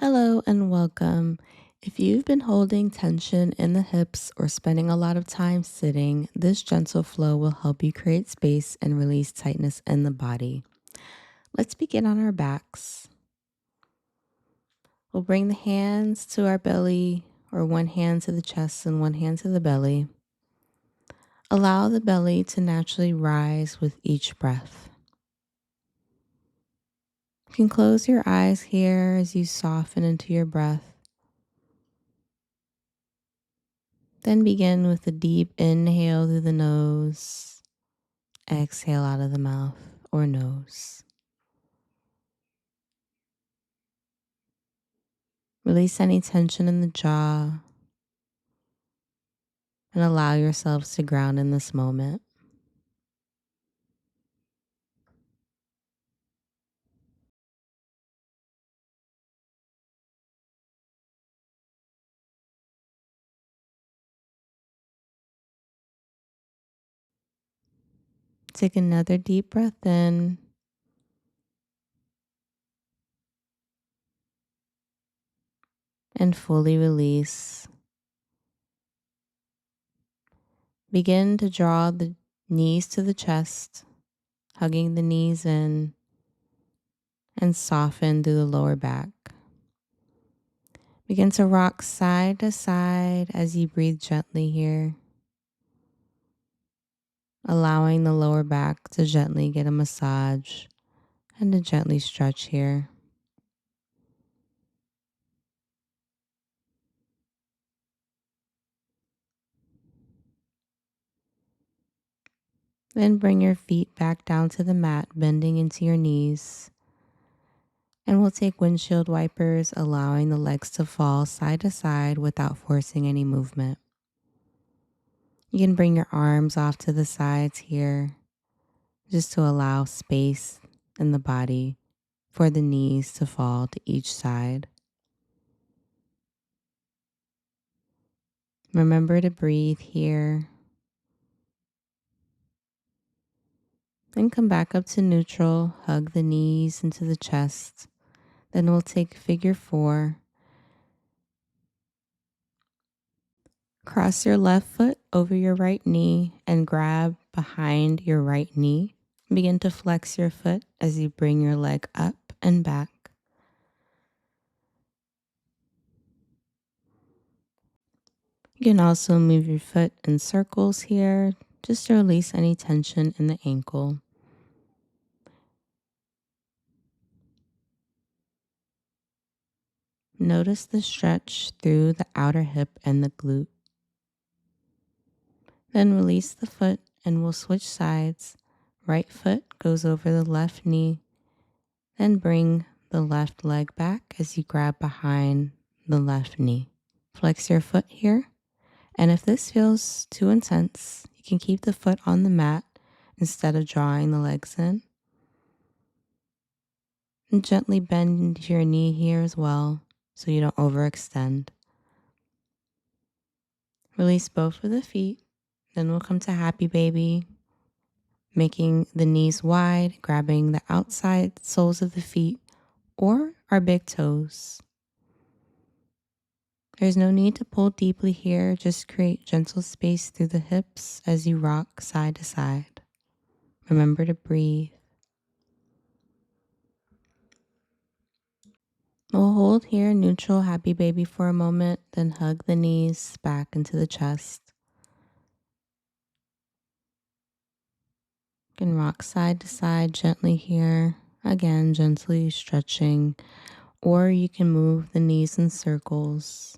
Hello and welcome. If you've been holding tension in the hips or spending a lot of time sitting, this gentle flow will help you create space and release tightness in the body. Let's begin on our backs. We'll bring the hands to our belly, or one hand to the chest and one hand to the belly. Allow the belly to naturally rise with each breath. You can close your eyes here as you soften into your breath. Then begin with a deep inhale through the nose, exhale out of the mouth or nose. Release any tension in the jaw and allow yourselves to ground in this moment. Take another deep breath in and fully release. Begin to draw the knees to the chest, hugging the knees in, and soften through the lower back. Begin to rock side to side as you breathe gently here, allowing the lower back to gently get a massage and to gently stretch here. Then bring your feet back down to the mat, bending into your knees. And we'll take windshield wipers, allowing the legs to fall side to side without forcing any movement. You can bring your arms off to the sides here, just to allow space in the body for the knees to fall to each side. Remember to breathe here. Then come back up to neutral, hug the knees into the chest. Then we'll take figure 4. Cross your left foot over your right knee and grab behind your right knee. Begin to flex your foot as you bring your leg up and back. You can also move your foot in circles here just to release any tension in the ankle. Notice the stretch through the outer hip and the glute. Then release the foot and we'll switch sides. Right foot goes over the left knee. Then bring the left leg back as you grab behind the left knee. Flex your foot here. And if this feels too intense, you can keep the foot on the mat instead of drawing the legs in. And gently bend into your knee here as well so you don't overextend. Release both of the feet. Then we'll come to happy baby, making the knees wide, grabbing the outside soles of the feet or our big toes. There's no need to pull deeply here, just create gentle space through the hips as you rock side to side. Remember to breathe. We'll hold here neutral happy baby for a moment, then hug the knees back into the chest. You can rock side to side gently here, again gently stretching, or you can move the knees in circles.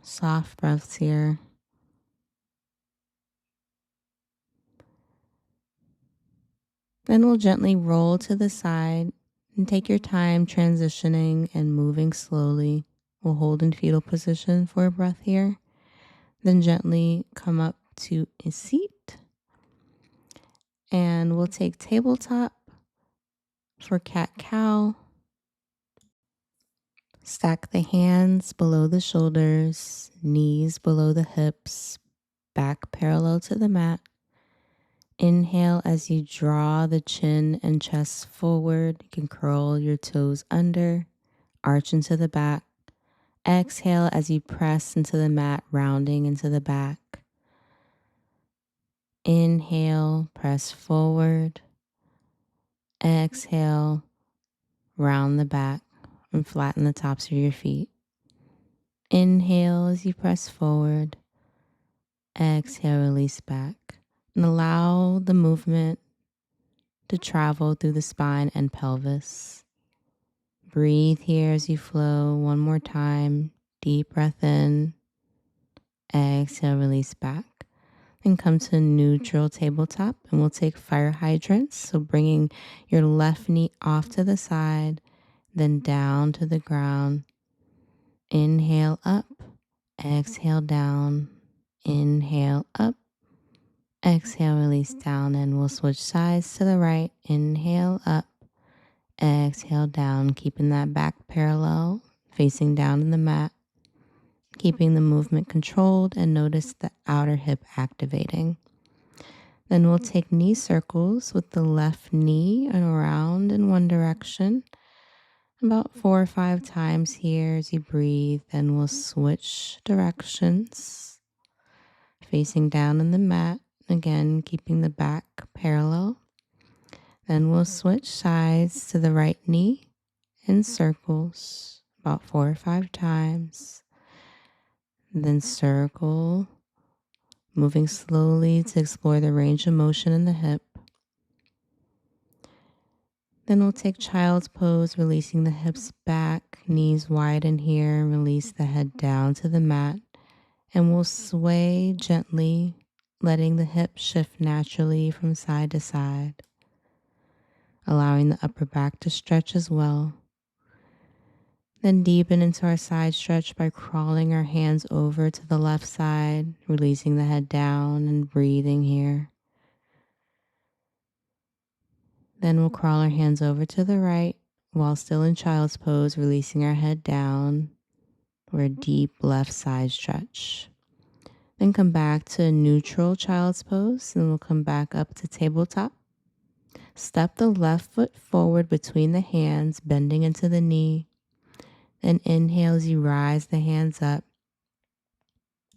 Soft breaths here. Then we'll gently roll to the side and take your time transitioning and moving slowly. We'll hold in fetal position for a breath here. Then gently come up to a seat. And we'll take tabletop for cat-cow. Stack the hands below the shoulders, knees below the hips, back parallel to the mat. Inhale as you draw the chin and chest forward. You can curl your toes under, arch into the back. Exhale as you press into the mat, rounding into the back. Inhale, press forward. Exhale, round the back and flatten the tops of your feet. Inhale as you press forward. Exhale, release back. And allow the movement to travel through the spine and pelvis. Breathe here as you flow. One more time. Deep breath in. Exhale, release back. And come to neutral tabletop. And we'll take fire hydrants. So bringing your left knee off to the side, then down to the ground. Inhale up. Exhale down. Inhale up. Exhale, release down, and we'll switch sides to the right. Inhale up. Exhale down, keeping that back parallel, facing down in the mat. Keeping the movement controlled, and notice the outer hip activating. Then we'll take knee circles with the left knee and around in one direction. About 4 or 5 times here as you breathe. Then we'll switch directions, facing down in the mat. Again, keeping the back parallel. Then we'll switch sides to the right knee in circles, about 4 or 5 times. Then circle, moving slowly to explore the range of motion in the hip. Then we'll take child's pose, releasing the hips back, knees widen here, and release the head down to the mat. And we'll sway gently, letting the hips shift naturally from side to side, allowing the upper back to stretch as well. Then deepen into our side stretch by crawling our hands over to the left side, releasing the head down and breathing here. Then we'll crawl our hands over to the right while still in child's pose, releasing our head down for a deep left side stretch. Then come back to a neutral child's pose, and we'll come back up to tabletop. Step the left foot forward between the hands, bending into the knee. Then inhale as you rise the hands up.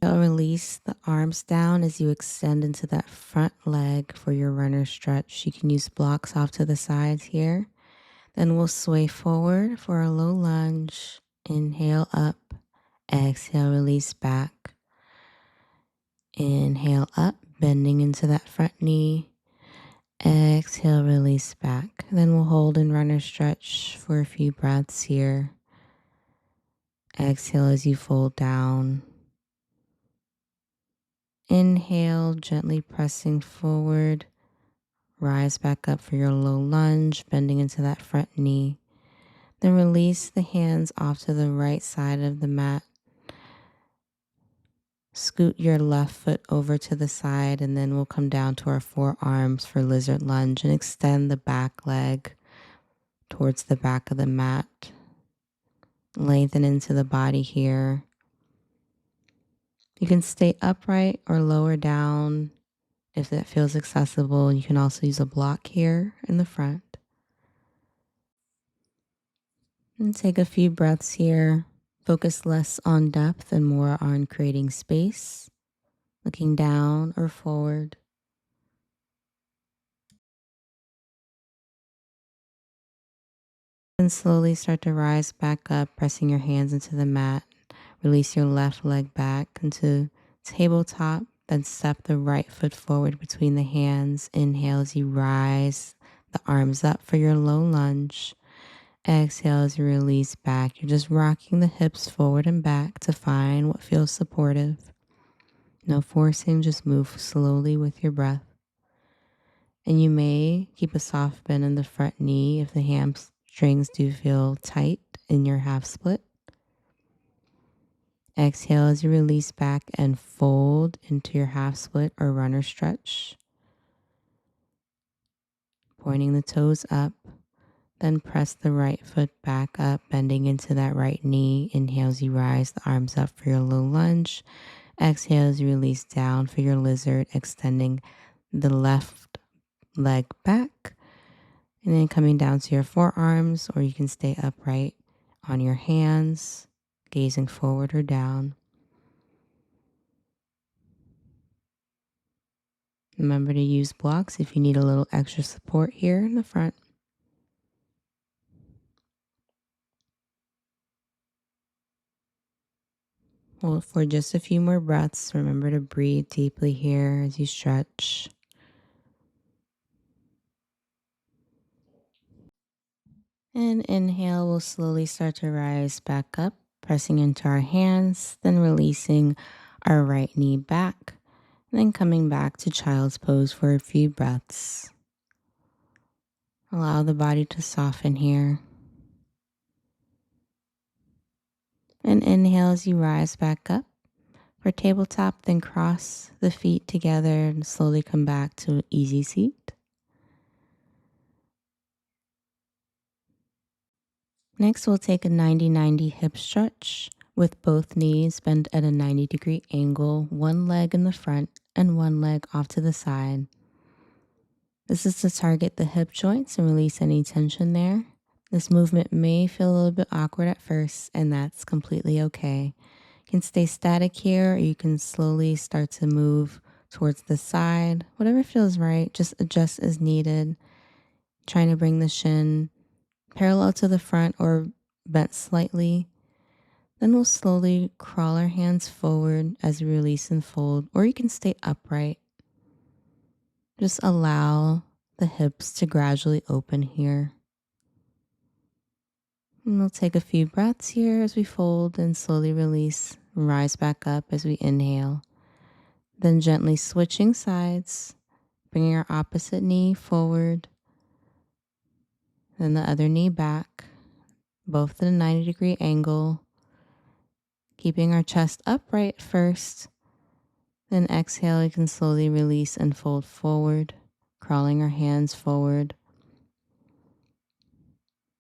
Release the arms down as you extend into that front leg for your runner stretch. You can use blocks off to the sides here. Then we'll sway forward for a low lunge. Inhale up. Exhale, release back. Inhale up, bending into that front knee. Exhale, release back. Then we'll hold in runner stretch for a few breaths here. Exhale as you fold down. Inhale, gently pressing forward. Rise back up for your low lunge, bending into that front knee. Then release the hands off to the right side of the mat. Scoot your left foot over to the side, and then we'll come down to our forearms for lizard lunge and extend the back leg towards the back of the mat. Lengthen into the body here. You can stay upright or lower down if that feels accessible. You can also use a block here in the front. And take a few breaths here. Focus less on depth and more on creating space, looking down or forward. And slowly start to rise back up, pressing your hands into the mat. Release your left leg back into tabletop. Then step the right foot forward between the hands. Inhale as you rise the arms up for your low lunge. Exhale as you release back. You're just rocking the hips forward and back to find what feels supportive. No forcing, just move slowly with your breath. And you may keep a soft bend in the front knee if the hamstrings do feel tight in your half split. Exhale as you release back and fold into your half split or runner stretch. Pointing the toes up. Then press the right foot back up, bending into that right knee. Inhale as you rise the arms up for your low lunge. Exhale as you release down for your lizard, extending the left leg back, and then coming down to your forearms, or you can stay upright on your hands, gazing forward or down. Remember to use blocks if you need a little extra support here in the front. Hold for just a few more breaths. Remember to breathe deeply here as you stretch. And inhale, we'll slowly start to rise back up, pressing into our hands, then releasing our right knee back, and then coming back to child's pose for a few breaths. Allow the body to soften here. And inhale as you rise back up. For tabletop, then cross the feet together and slowly come back to an easy seat. Next, we'll take a 90-90 hip stretch with both knees bent at a 90-degree angle, one leg in the front and one leg off to the side. This is to target the hip joints and release any tension there. This movement may feel a little bit awkward at first, and that's completely okay. You can stay static here, or you can slowly start to move towards the side. Whatever feels right, just adjust as needed. Trying to bring the shin parallel to the front or bent slightly. Then we'll slowly crawl our hands forward as we release and fold, or you can stay upright. Just allow the hips to gradually open here. And we'll take a few breaths here as we fold and slowly release and rise back up as we inhale. Then gently switching sides, bringing our opposite knee forward, then the other knee back, both at a 90-degree angle. Keeping our chest upright first, then exhale, you can slowly release and fold forward, crawling our hands forward.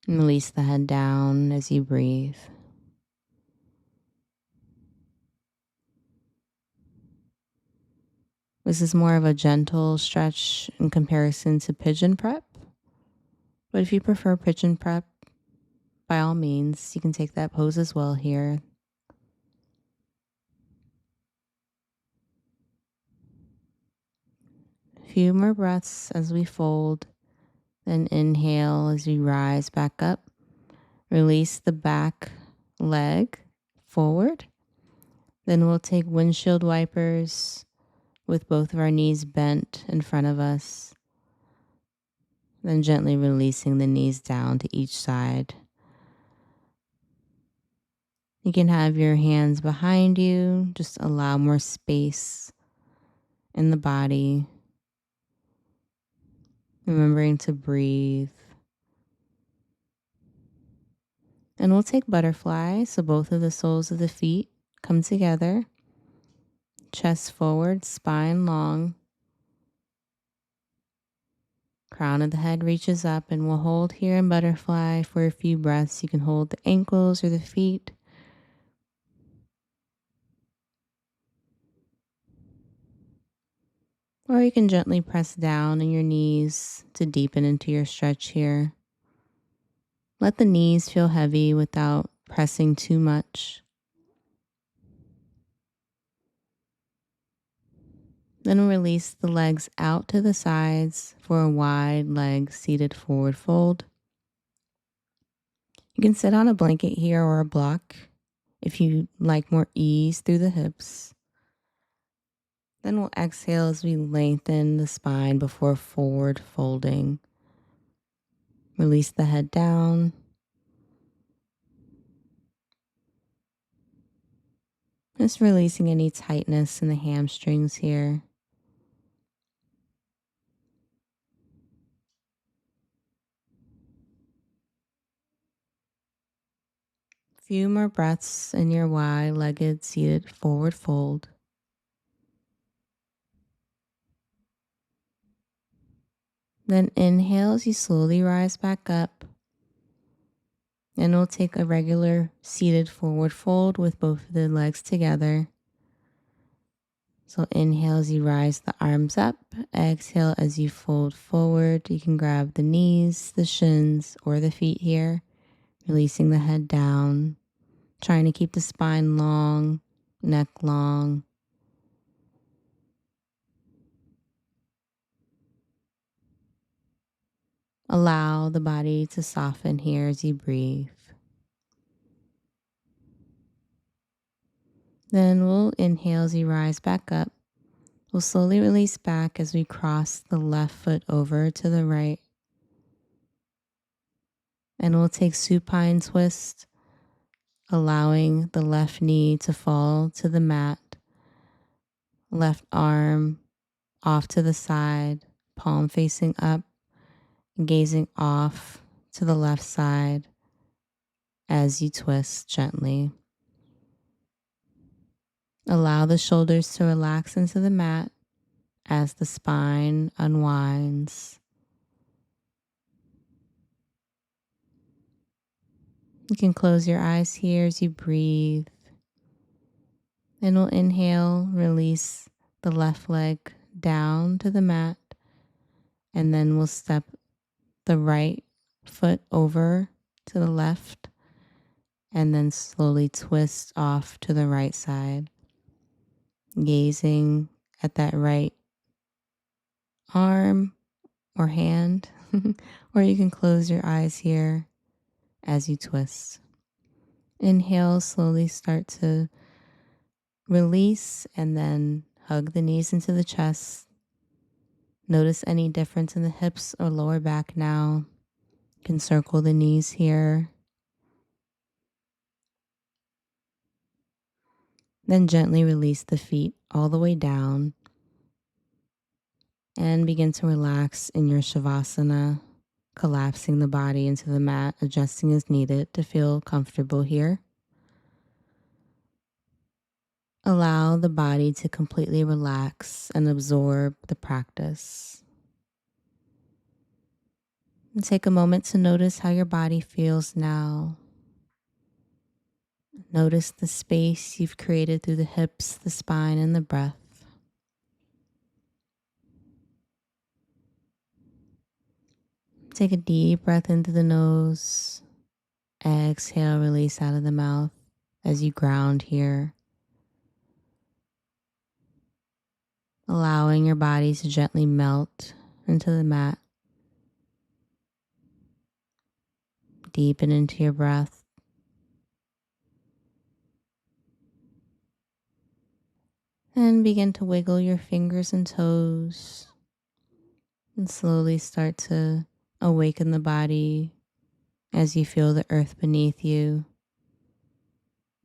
And release the head down as you breathe. This is more of a gentle stretch in comparison to pigeon prep. But if you prefer pigeon prep, by all means, you can take that pose as well here. A few more breaths as we fold. Then inhale as we rise back up. Release the back leg forward. Then we'll take windshield wipers with both of our knees bent in front of us. Then gently releasing the knees down to each side. You can have your hands behind you. Just allow more space in the body. Remembering to breathe. And we'll take butterfly. So both of the soles of the feet come together. Chest forward, spine long. Crown of the head reaches up, and we'll hold here in butterfly for a few breaths. You can hold the ankles or the feet. Or you can gently press down in your knees to deepen into your stretch here. Let the knees feel heavy without pressing too much. Then release the legs out to the sides for a wide leg seated forward fold. You can sit on a blanket here or a block if you like more ease through the hips. Then we'll exhale as we lengthen the spine before forward folding. Release the head down. Just releasing any tightness in the hamstrings here. Few more breaths in your wide-legged seated forward fold. Then inhale as you slowly rise back up. And we'll take a regular seated forward fold with both of the legs together. So inhale as you rise the arms up. Exhale as you fold forward. You can grab the knees, the shins, or the feet here. Releasing the head down. Trying to keep the spine long, neck long. Allow the body to soften here as you breathe. Then we'll inhale as you rise back up. We'll slowly release back as we cross the left foot over to the right. And we'll take supine twist, allowing the left knee to fall to the mat. Left arm off to the side, palm facing up, gazing off to the left side as you twist gently. Allow the shoulders to relax into the mat as the spine unwinds. You can close your eyes here as you breathe. Then we'll inhale, release the left leg down to the mat, and then we'll step the right foot over to the left, and then slowly twist off to the right side, gazing at that right arm or hand, or you can close your eyes here as you twist. Inhale, slowly start to release and then hug the knees into the chest. Notice any difference in the hips or lower back now. You can circle the knees here. Then gently release the feet all the way down and begin to relax in your Shavasana, collapsing the body into the mat, adjusting as needed to feel comfortable here. Allow the body to completely relax and absorb the practice. And take a moment to notice how your body feels now. Notice the space you've created through the hips, the spine, and the breath. Take a deep breath into the nose. Exhale, release out of the mouth as you ground here. Allowing your body to gently melt into the mat. Deepen into your breath. And begin to wiggle your fingers and toes. And slowly start to awaken the body as you feel the earth beneath you.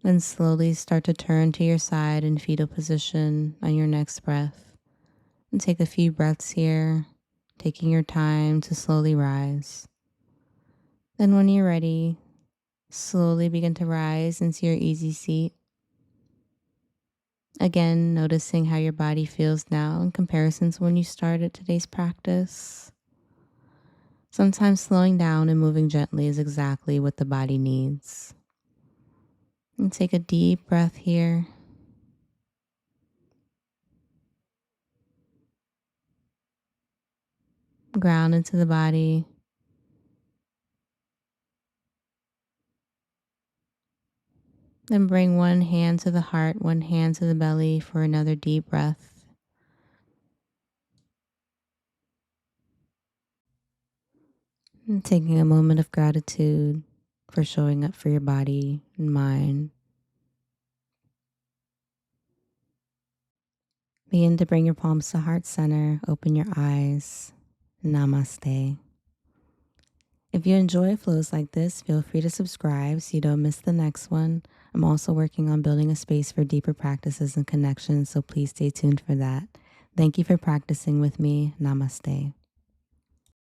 Then slowly start to turn to your side in fetal position on your next breath. And take a few breaths here, taking your time to slowly rise. Then when you're ready, slowly begin to rise into your easy seat. Again, noticing how your body feels now in comparison to when you started today's practice. Sometimes slowing down and moving gently is exactly what the body needs. And take a deep breath here. Ground into the body. Then bring one hand to the heart, one hand to the belly for another deep breath. And taking a moment of gratitude for showing up for your body and mind. Begin to bring your palms to heart center. Open your eyes. Namaste. If you enjoy flows like this, feel free to subscribe so you don't miss the next one. I'm also working on building a space for deeper practices and connections, so please stay tuned for that. Thank you for practicing with me. Namaste.